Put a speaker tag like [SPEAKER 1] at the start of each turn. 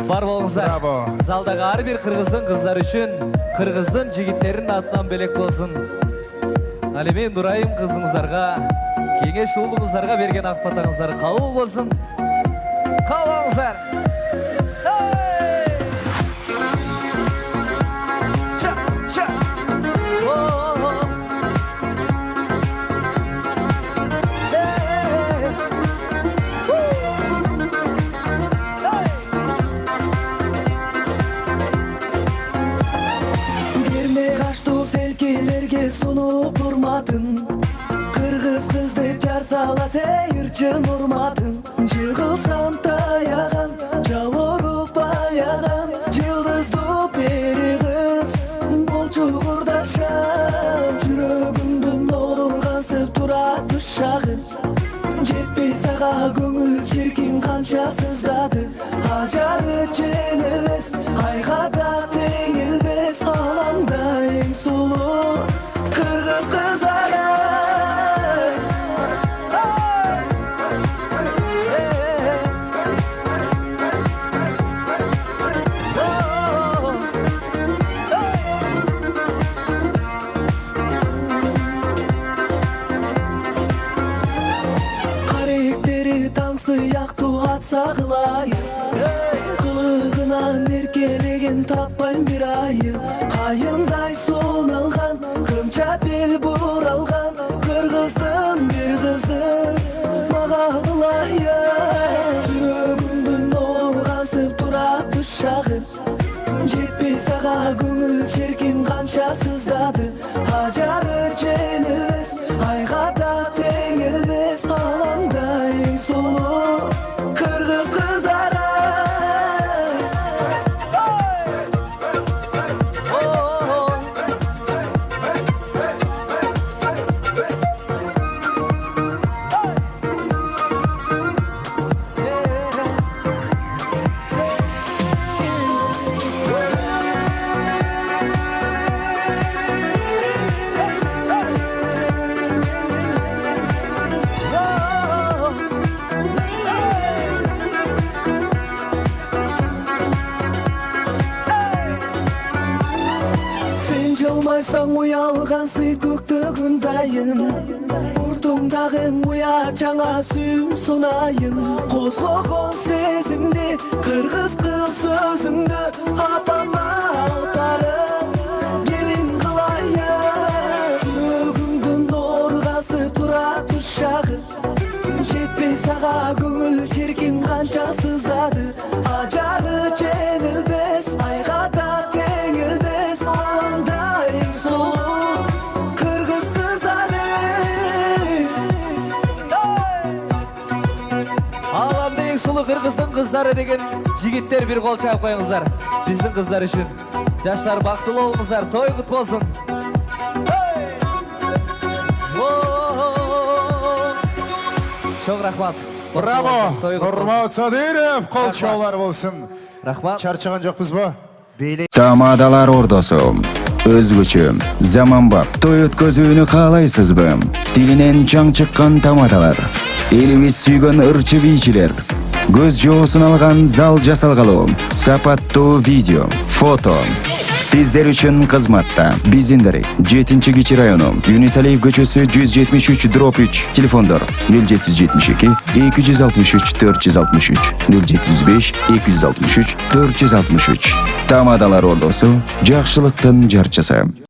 [SPEAKER 1] Бар болыңыздар.
[SPEAKER 2] Bravo.
[SPEAKER 1] Залдағы ар бир кыргыздын кыздары үчүн кыргыздын жигиттеринин атынан белек болсун. Ал эми Нурайым кызыңыздарга, кеңеш уулуңуздарга берген ак батаңыздар кабыл болсун. Кабылыңыздар.
[SPEAKER 3] Sunуп урматын кыргыз кыз деп жар салат ырчын урматын жыгылсам таяган жалоруп аяган жылдызды бери кыз болчу курдашам жүрөгүмдүн орулгансып турат тушагы жетпей сага көңүл чиркин канча сыздады ажары жеңилбес айга да теңилбес алаңда эң сулуу кыргыз кыздары каректери таң сыяктуу атса кылайын кылыгынан эркелеген таппайм бир айым кайындай суналган кымча бел буралган кыргыздын бир кызы мага ылайын жүрөгүмдүн ооргансып турат тушагы жетпей сага көңүл чиркин канча сыздады ажары жеңилбес айга да теңилбес алаңда эң сулуу кыргыз кыздары Жылмайсаң уялган сый көктөгүн дайын Уртуңдагы уя жаңа сүйүм сунайын Козгогон сезимди кыргыз кыз сөзүңдү апама алпарым келин кылайын Жүрөгүмдүн ооргасы турат тушагы жетпей сага көңүл чиркин канча сыздады ажары жеңилбес айга да теңилбес алаңда эң сулуу кыргыз кыздары
[SPEAKER 1] Аламда эң сулуу кыргыздын кыздары деген жигиттер бир кол чаап коюңуздар. Биздин кыздар үчүн. Жаштар бактылуу болуңуздар, той кут болсун. Çok рахмат.
[SPEAKER 2] Браво! Нурмат Садыров, кол чоолор болсун.
[SPEAKER 1] Рахмат.
[SPEAKER 2] Чарчаган жокпуз бу?
[SPEAKER 4] Тамадалар ордосу өзгөчө заманбап той өткөзүүнү каалайсызбы? Тилинен чаң чыккан тамадалар, элибиз сүйгөн ырчы бийчилер, көз жоосун алган зал жасалгалуу, сапаттуу видео, фото сиздер үчүн кызматта. Биздин дарек 7-Кичи району, Юнусалиев көчөсү 173/3, телефондор 0772 263 463 075 263 463. Тамадалар ордосу, жакшылыктын жарчысы.